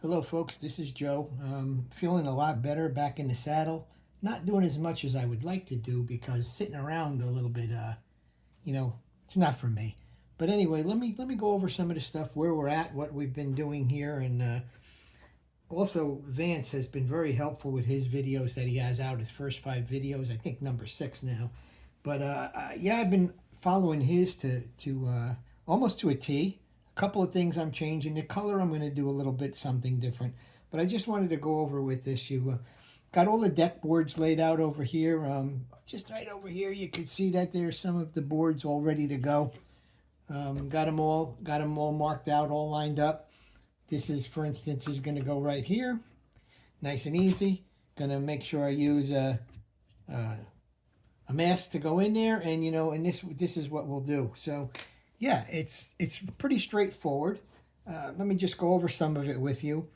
Hello folks, this is Joe. Feeling a lot better back in the saddle. Not doing as much as I would like to do because sitting around a little bit, you know, it's not for me. But anyway, let me go over some of the stuff where we're at, what we've been doing here, and also Vance has been very helpful with his videos that he has out. His first 5 videos, I think number 6 now. But yeah, I've been following his to almost to a T. A couple of things I'm changing. The color I'm going to do a little bit something different. But I just wanted to go over with this. You got all the deck boards laid out over here. Just right over here, you can see that there's some of the boards all ready to go. Got them all marked out, all lined up. This is, for instance, is going to go right here, nice and easy. Going to make sure I use a mask to go in there, and and this is what we'll do. So yeah, it's pretty straightforward. Let me just go over some of it with you.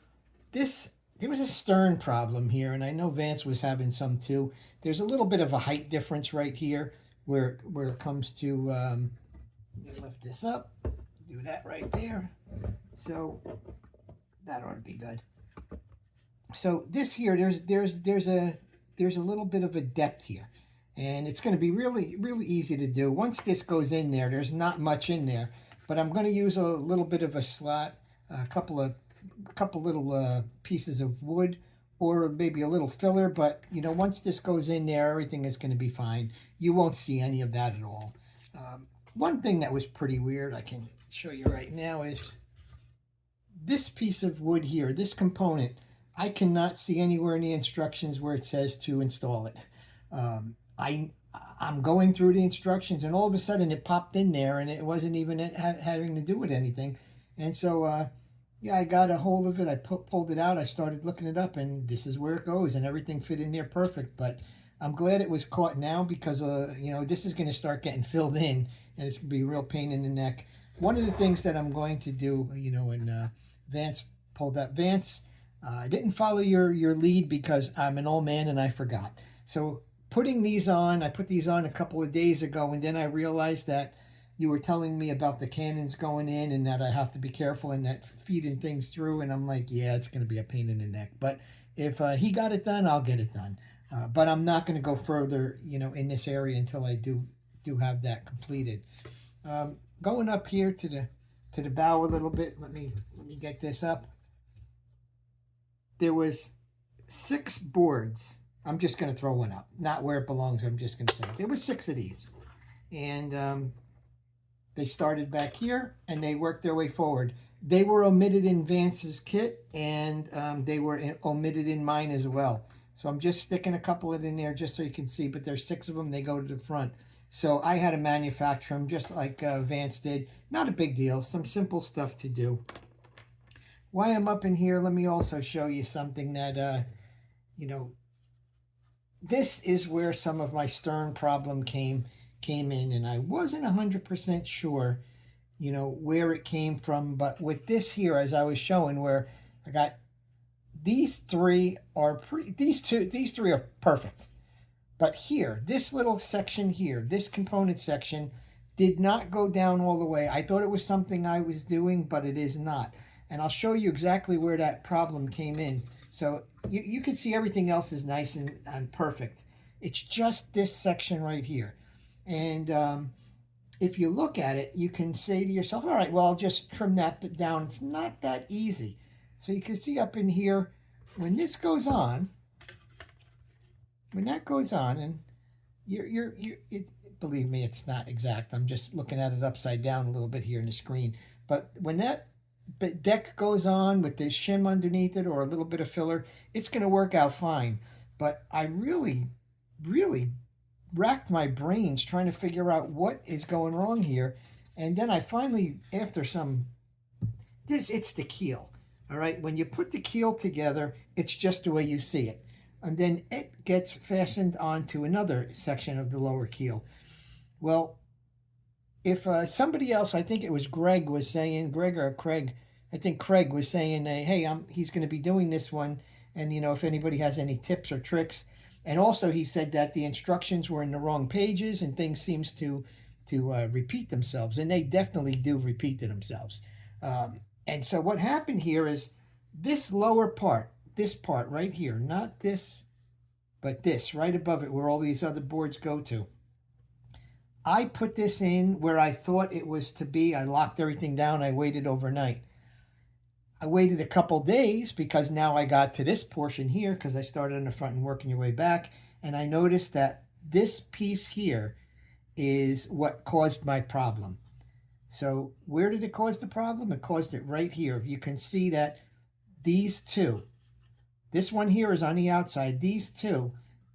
There was a stern problem here, and I know Vance was having some too. There's a little bit of a height difference right here where it comes to lift this up, do that right there. So that ought to be good. So this here, there's a little bit of a depth here, and it's going to be really easy to do. Once this goes in there, there's not much in there, but I'm going to use a little bit of a slot, a couple little pieces of wood, or maybe a little filler. But once this goes in there, everything is going to be fine. You won't see any of that at all. One thing that was pretty weird, I can show you right now, is this piece of wood here, this component. I cannot see anywhere in the instructions where it says to install it. I'm going through the instructions, and all of a sudden it popped in there, and it wasn't even having to do with anything. And so yeah, I got a hold of it. I pulled it out. I started looking it up, and this is where it goes, and everything fit in there perfect. But I'm glad it was caught now, because this is going to start getting filled in, and it's going to be a real pain in the neck. One of the things that I'm going to do, and Vance pulled up. Vance, I didn't follow your lead because I'm an old man and I forgot. So putting these on, I put these on a couple of days ago, and then I realized that you were telling me about the cannons going in, and that I have to be careful and that feeding things through, and I'm like, yeah, it's going to be a pain in the neck. But if he got it done, I'll get it done. But I'm not going to go further, in this area until I do have that completed. Going up here to the bow a little bit. Let me get this up. There was 6 boards. I'm just going to throw one up, not where it belongs. I'm just going to say there was 6 of these, and they started back here and they worked their way forward. They were omitted in Vance's kit, and they were omitted in mine as well. So I'm just sticking a couple of it in there just so you can see. But there's 6 of them. They go to the front. So I had to manufacture them just like Vance did. Not a big deal. Some simple stuff to do. While I'm up in here, let me also show you something that, this is where some of my stern problem came in, and I wasn't 100% sure, where it came from. But with this here, as I was showing, where I got these 3 are these 3 are perfect. But here, this little section here, this component section, did not go down all the way. I thought it was something I was doing, but it is not. And I'll show you exactly where that problem came in. So you can see everything else is nice and perfect. It's just this section right here. And if you look at it, you can say to yourself, all right, well, I'll just trim that down. It's not that easy. So you can see up in here, when this goes on, when that goes on, and believe me, it's not exact. I'm just looking at it upside down a little bit here in the screen. But when that deck goes on with this shim underneath it, or a little bit of filler, it's going to work out fine. But I really racked my brains trying to figure out what is going wrong here. And then I finally, after it's the keel. All right, when you put the keel together, it's just the way you see it. And then it gets fastened onto another section of the lower keel. Well, if somebody else, I think it was Greg, was saying, Greg or Craig, I think Craig was saying, hey, he's going to be doing this one, and if anybody has any tips or tricks. And also he said that the instructions were in the wrong pages, and things seems to repeat themselves, and they definitely do repeat to themselves. And so what happened here is This lower part, this part right here, not this, but this right above it where all these other boards go to. I put this in where I thought it was to be. I locked everything down. I waited overnight. I waited a couple days because now I got to this portion here because I started in the front and working your way back. And I noticed that this piece here is what caused my problem. So where did it cause the problem? It caused it right here. You can see that these two, this one here is on the outside. These two,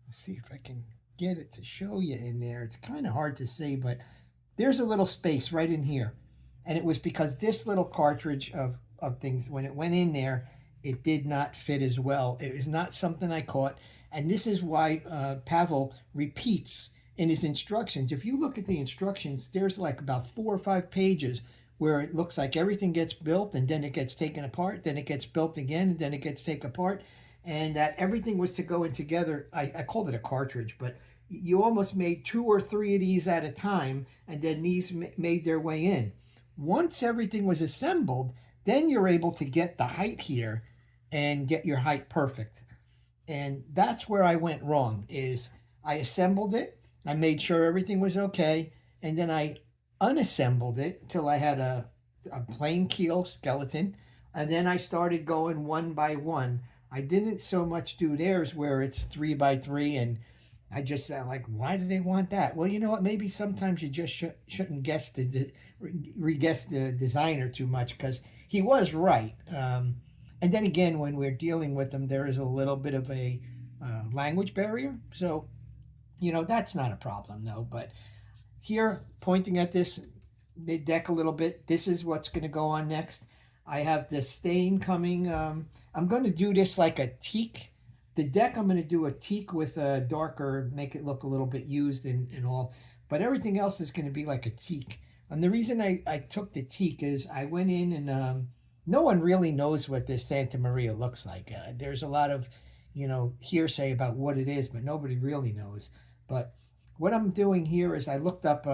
let's see if I can get it to show you in there. It's kind of hard to see, but there's a little space right in here. And it was because this little cartridge of things, when it went in there, it did not fit as well. It was not something I caught. And this is why Pavel repeats in his instructions. If you look at the instructions, there's like about 4 or 5 pages where it looks like everything gets built and then it gets taken apart, then it gets built again, and then it gets taken apart. And that everything was to go in together. I called it a cartridge, but you almost made 2 or 3 of these at a time, and then these made their way in. Once everything was assembled, then you're able to get the height here and get your height perfect. And that's where I went wrong, is I assembled it, I made sure everything was okay, and then I unassembled it till I had a plain keel skeleton, and then I started going one by one. I didn't so much do theirs where it's 3 by 3, and I just like, why do they want that? Well, you know what? Maybe sometimes you just shouldn't guess re-guess the designer too much, because he was right. And then again, when we're dealing with them, there is a little bit of a language barrier. So, you know, that's not a problem, though. But here, pointing at this mid deck a little bit, this is what's going to go on next. I have the stain coming. I'm going to do this like a teak. The deck, I'm going to do a teak with a darker, make it look a little bit used and all. But everything else is going to be like a teak. And the reason I took the teak is I went in and no one really knows what this Santamarie looks like. There's a lot of, you know, hearsay about what it is, but nobody really knows. But what I'm doing here is I looked up,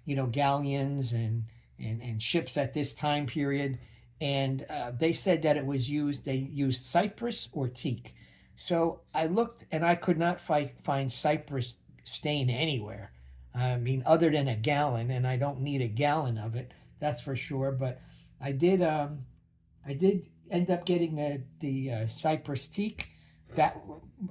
you know, galleons and ships at this time period. And they said that it was used, they used cypress or teak. So I looked and I could not find cypress stain anywhere. I mean, other than a gallon, and I don't need a gallon of it, that's for sure. But I did end up getting the cypress teak. That,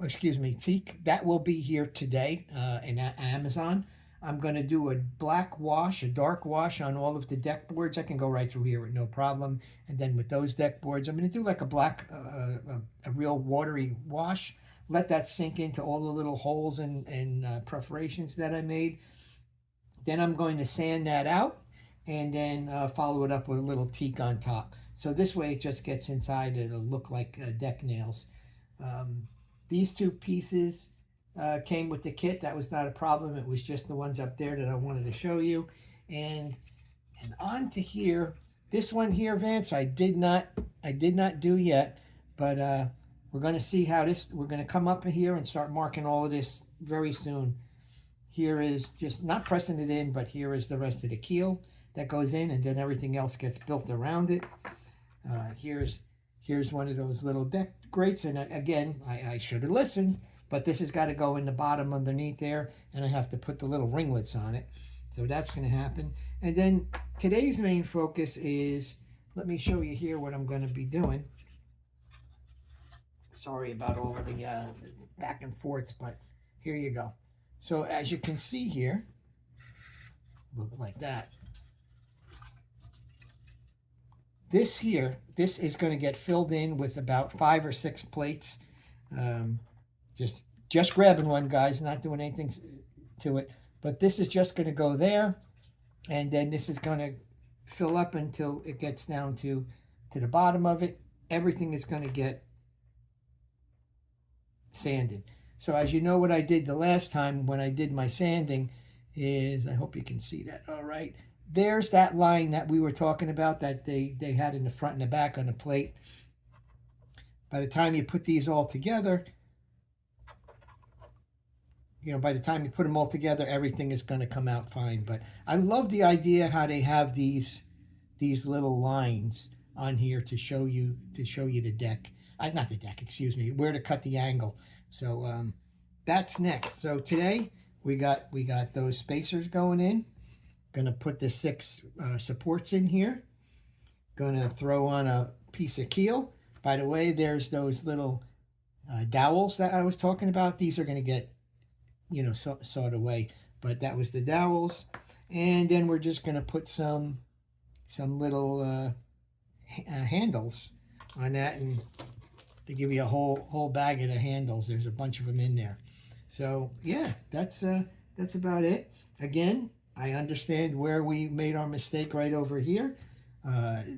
excuse me, teak. That will be here today in Amazon. I'm going to do a black wash, a dark wash on all of the deck boards. I can go right through here with no problem. And then with those deck boards, I'm going to do like a black, a real watery wash. Let that sink into all the little holes and perforations that I made. Then I'm going to sand that out and then follow it up with a little teak on top. So this way it just gets inside. It'll look like deck nails. These two pieces came with the kit. That was not a problem. It was just the ones up there that I wanted to show you. And on to here. This one here, Vance, I did not do yet, but we're going to see how this, we're going to come up here and start marking all of this very soon. Here is just not pressing it in, but here is the rest of the keel that goes in, and then everything else gets built around it. Here's one of those little deck grates, and again, I should have listened, but this has got to go in the bottom underneath there, and I have to put the little ringlets on it. So that's going to happen. And then today's main focus is, let me show you here what I'm going to be doing. Sorry about all of the back and forths, but here you go. So as you can see here, look like that. This here, this is going to get filled in with about 5 or 6 plates. Just grabbing one, guys, not doing anything to it. But this is just going to go there, and then this is going to fill up until it gets down to the bottom of it. Everything is going to get sanded. So as you know, what I did the last time when I did my sanding is, I hope you can see that all right. There's that line that we were talking about that they had in the front and the back on the plate. By the time you put these all together, you know, by the time you put them all together, everything is going to come out fine. But I love the idea how they have these little lines on here to show you the deck. Not the deck, excuse me, where to cut the angle. So that's next. So today we got those spacers going in. Gonna put the 6 supports in here. Gonna throw on a piece of keel. By the way, there's those little dowels that I was talking about. These are gonna get, you know, sawed away, but that was the dowels. And then we're just gonna put some little handles on that, and to give you a whole bag of the handles. There's a bunch of them in there. So yeah, that's about it. Again, I understand where we made our mistake right over here.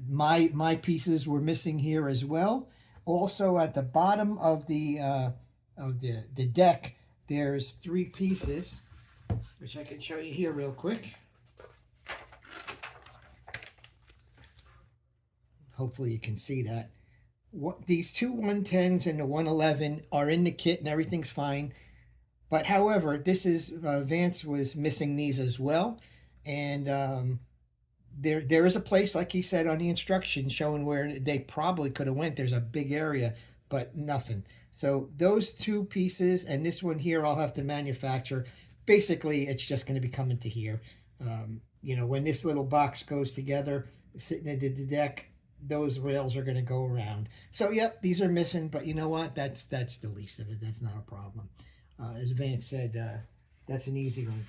My pieces were missing here as well. Also, at the bottom of the deck, there's 3 pieces, which I can show you here real quick. Hopefully you can see that. These 2 110s and the 111 are in the kit and everything's fine. But however, this is Vance was missing these as well, and there is a place, like he said on the instructions, showing where they probably could have went. There's a big area, but nothing. So those 2 pieces and this one here, I'll have to manufacture. Basically, it's just going to be coming to here. You know, when this little box goes together, sitting into the deck, those rails are going to go around. So yep, these are missing, but you know what? That's the least of it. That's not a problem. As Vance said, that's an easy one.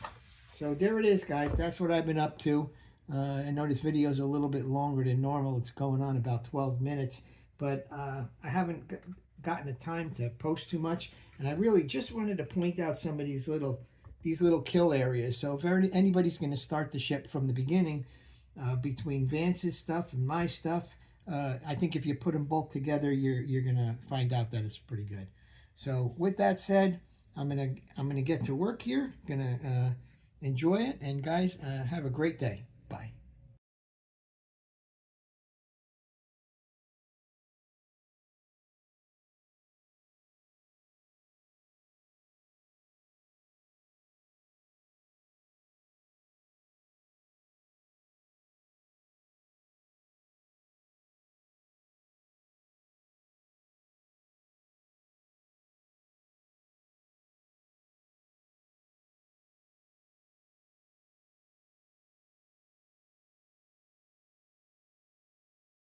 So there it is, guys. That's what I've been up to. I know this video is a little bit longer than normal. It's going on about 12 minutes, but I haven't gotten the time to post too much, and I really just wanted to point out some of these little kill areas. So if anybody's going to start the ship from the beginning, between Vance's stuff and my stuff, I think if you put them both together, you're gonna find out that it's pretty good. So with that said, I'm gonna get to work here. Gonna enjoy it, and guys, have a great day.